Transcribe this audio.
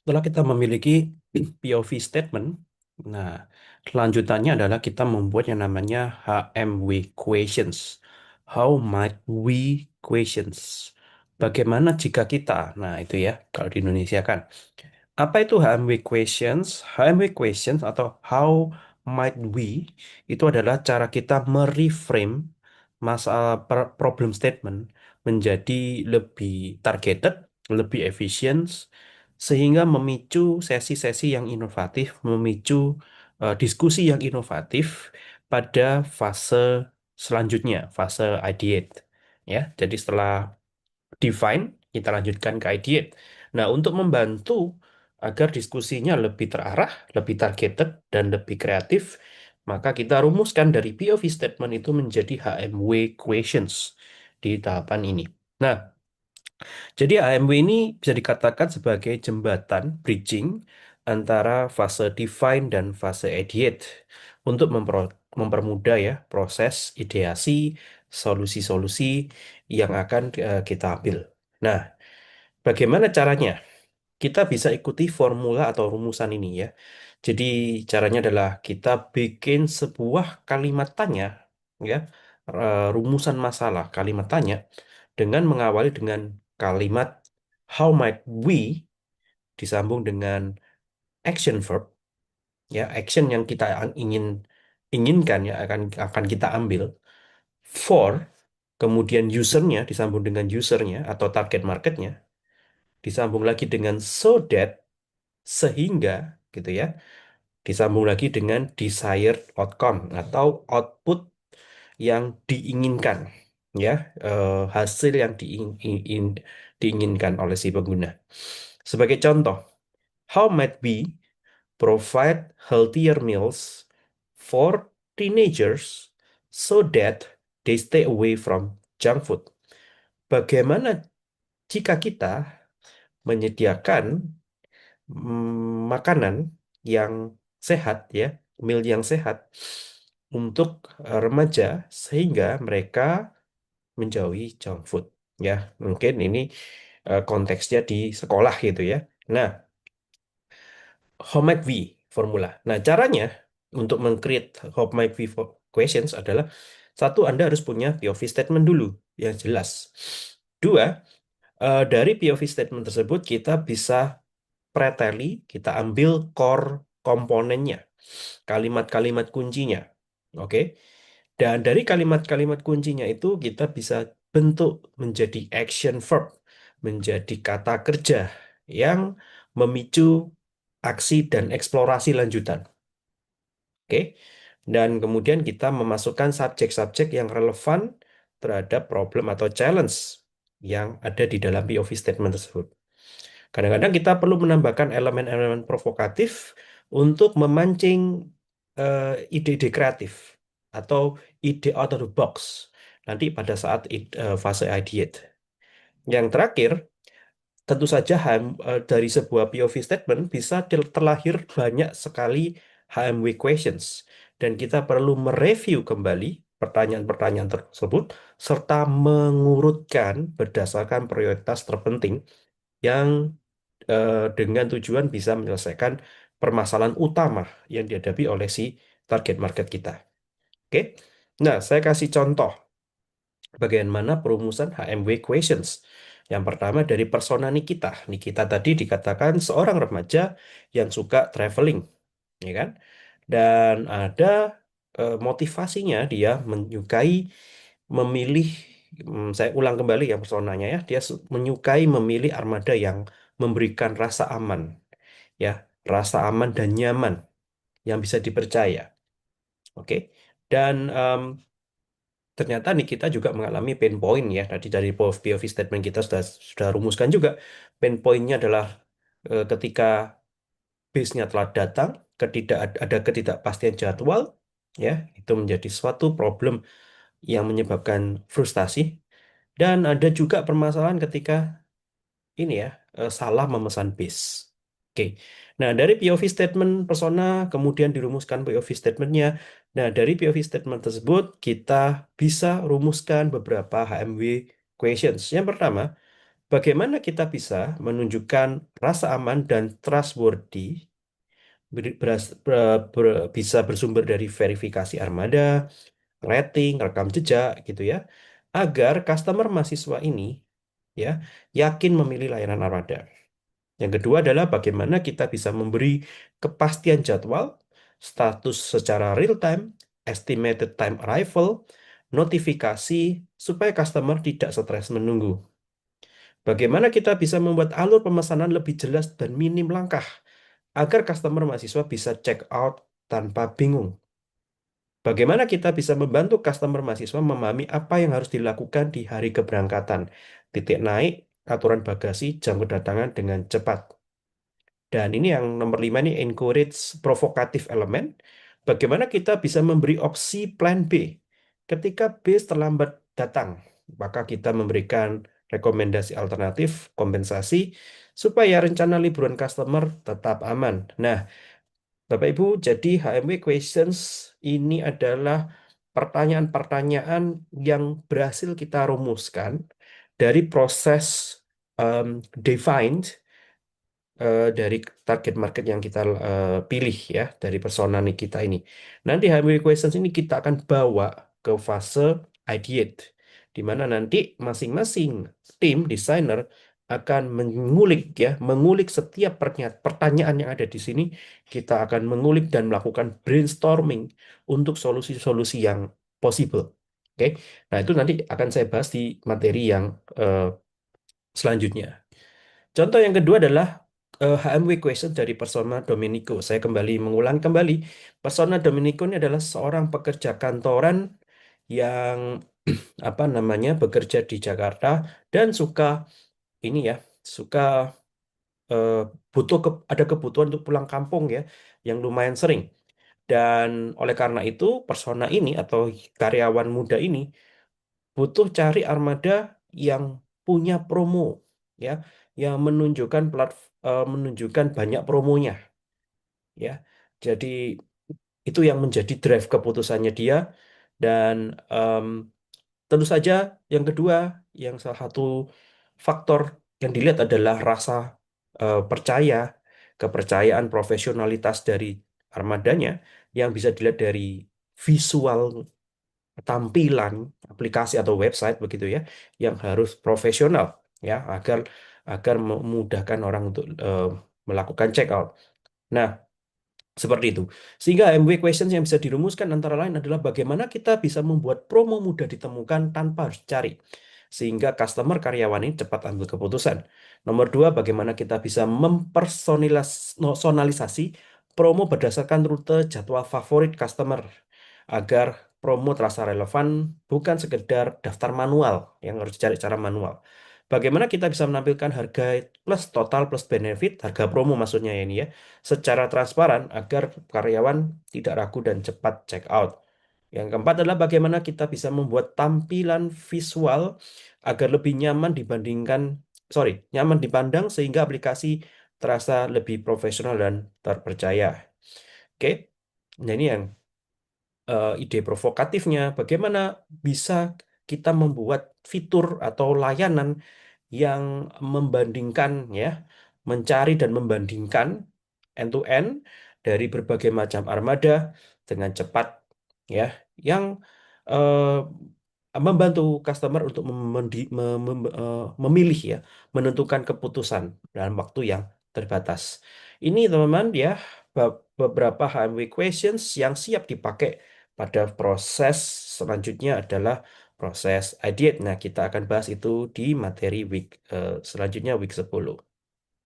Setelah kita memiliki POV statement, nah, lanjutannya adalah kita membuat yang namanya HMW questions. How might we questions? Bagaimana jika kita? Nah, itu ya, kalau di Indonesia kan. Apa itu HMW questions? HMW questions atau how might we itu adalah cara kita mereframe masalah problem statement menjadi lebih targeted, lebih efisien, sehingga memicu sesi-sesi yang inovatif, memicu diskusi yang inovatif pada fase selanjutnya, fase ideate. Ya, jadi setelah define, kita lanjutkan ke ideate. Nah, untuk membantu agar diskusinya lebih terarah, lebih targeted, dan lebih kreatif, maka kita rumuskan dari POV statement itu menjadi HMW questions di tahapan ini. Nah, jadi HMW ini bisa dikatakan sebagai jembatan bridging antara fase define dan fase ideate untuk mempermudah ya proses ideasi solusi-solusi yang akan kita ambil. Nah, bagaimana caranya? Kita bisa ikuti formula atau rumusan ini ya. Jadi caranya adalah kita bikin sebuah kalimat tanya ya, rumusan masalah kalimat tanya dengan mengawali dengan kalimat how might we disambung dengan action verb ya, action yang kita inginkan ya akan kita ambil for, kemudian usernya disambung dengan usernya atau target marketnya, disambung lagi dengan so that, sehingga gitu ya, disambung lagi dengan desired outcome atau output yang diinginkan ya, hasil yang diinginkan oleh si pengguna. Sebagai contoh, how might we provide healthier meals for teenagers so that they stay away from junk food? Bagaimana jika kita menyediakan makanan yang sehat ya, meal yang sehat untuk remaja sehingga mereka menjauhi junk food ya. Mungkin ini konteksnya di sekolah gitu ya. Nah, how might we formula. Nah, caranya untuk meng-create how might we questions adalah satu, Anda harus punya POV statement dulu yang jelas. Dua, dari POV statement tersebut kita bisa preteli, kita ambil core komponennya, kalimat-kalimat kuncinya. Oke. Dan dari kalimat-kalimat kuncinya itu kita bisa bentuk menjadi action verb, menjadi kata kerja yang memicu aksi dan eksplorasi lanjutan. Oke. Dan kemudian kita memasukkan subjek-subjek yang relevan terhadap problem atau challenge yang ada di dalam POV statement tersebut. Kadang-kadang kita perlu menambahkan elemen-elemen provokatif untuk memancing ide-ide kreatif atau ide out of the box nanti pada saat fase ideate. Yang terakhir, tentu saja dari sebuah POV statement bisa terlahir banyak sekali HMW questions dan kita perlu mereview kembali pertanyaan-pertanyaan tersebut serta mengurutkan berdasarkan prioritas terpenting yang dengan tujuan bisa menyelesaikan permasalahan utama yang dihadapi oleh si target market kita. Oke. Nah, saya kasih contoh bagaimana perumusan HMW questions. Yang pertama dari persona Nikita. Nikita tadi dikatakan seorang remaja yang suka traveling, ya kan? Dan ada motivasinya dia menyukai memilih, saya ulang kembali yang personanya ya, dia menyukai memilih armada yang memberikan rasa aman, ya, rasa aman dan nyaman yang bisa dipercaya. Oke. Dan ternyata nih kita juga mengalami pain point ya. Tadi dari POV statement kita sudah rumuskan juga. Pain point-nya adalah ketika base-nya telah datang, ada ketidakpastian jadwal, ya, itu menjadi suatu problem yang menyebabkan frustasi. Dan ada juga permasalahan ketika ini ya, salah memesan base. Oke. Nah, dari POV statement persona kemudian dirumuskan POV statementnya. Nah, dari POV statement tersebut kita bisa rumuskan beberapa HMW questions. Yang pertama, Bagaimana kita bisa menunjukkan rasa aman dan trustworthy bisa bersumber dari verifikasi armada, rating, rekam jejak gitu ya, agar customer mahasiswa ini ya yakin memilih layanan armada. Yang kedua adalah bagaimana kita bisa memberi kepastian jadwal, status secara real time, estimated time arrival, notifikasi supaya customer tidak stres menunggu. Bagaimana kita bisa membuat alur pemesanan lebih jelas dan minim langkah agar customer mahasiswa bisa check out tanpa bingung. Bagaimana kita bisa membantu customer mahasiswa memahami apa yang harus dilakukan di hari keberangkatan, titik naik, aturan bagasi, jam kedatangan dengan cepat. Dan ini yang nomor 5 ini encourage provokatif elemen. Bagaimana kita bisa memberi opsi plan B ketika bis terlambat datang. Maka kita memberikan rekomendasi alternatif, kompensasi, supaya rencana liburan customer tetap aman. Nah, Bapak Ibu, jadi HMW questions ini adalah pertanyaan-pertanyaan yang berhasil kita rumuskan dari proses defined dari target market yang kita pilih ya dari persona nih kita ini. Nanti HMW questions ini kita akan bawa ke fase ideate, di mana nanti masing-masing tim desainer akan mengulik setiap pertanyaan yang ada di sini. Kita akan mengulik dan melakukan brainstorming untuk solusi-solusi yang possible. Oke, nah itu nanti akan saya bahas di materi yang eh, selanjutnya. Contoh yang kedua adalah HMW question dari persona Domenico. Saya kembali mengulang kembali. Persona Domenico ini adalah seorang pekerja kantoran yang apa namanya bekerja di Jakarta dan suka ini ya, suka eh, ada kebutuhan untuk pulang kampung ya, yang lumayan sering. Dan oleh karena itu, persona ini atau karyawan muda ini butuh cari armada yang punya promo ya, yang menunjukkan banyak promonya ya. Jadi itu yang menjadi drive keputusannya dia dan em, tentu saja yang kedua, yang salah satu faktor yang dilihat adalah rasa percaya, kepercayaan profesionalitas dari armadanya yang bisa dilihat dari visual tampilan aplikasi atau website begitu ya, yang harus profesional ya agar agar memudahkan orang untuk melakukan check out. Nah, seperti itu. Sehingga MW questions yang bisa dirumuskan antara lain adalah bagaimana kita bisa membuat promo mudah ditemukan tanpa harus cari. Sehingga customer karyawan ini cepat ambil keputusan. Nomor dua, bagaimana kita bisa mempersonalisasi promo berdasarkan rute jadwal favorit customer. Agar promo terasa relevan, bukan sekedar daftar manual yang harus dicari secara manual. Bagaimana kita bisa menampilkan harga plus total plus benefit, harga promo maksudnya ya ini ya, secara transparan agar karyawan tidak ragu dan cepat check out. Yang keempat adalah bagaimana kita bisa membuat tampilan visual agar lebih nyaman dipandang sehingga aplikasi terasa lebih profesional dan terpercaya. Oke, nah ini yang ide provokatifnya. Bagaimana bisa kita membuat fitur atau layanan yang membandingkan ya, mencari dan membandingkan end to end dari berbagai macam armada dengan cepat ya, yang membantu customer untuk memilih ya, menentukan keputusan dalam waktu yang terbatas. Ini teman-teman ya beberapa HMW questions yang siap dipakai pada proses selanjutnya adalah proses ideate. Nah, kita akan bahas itu di materi week selanjutnya week 10.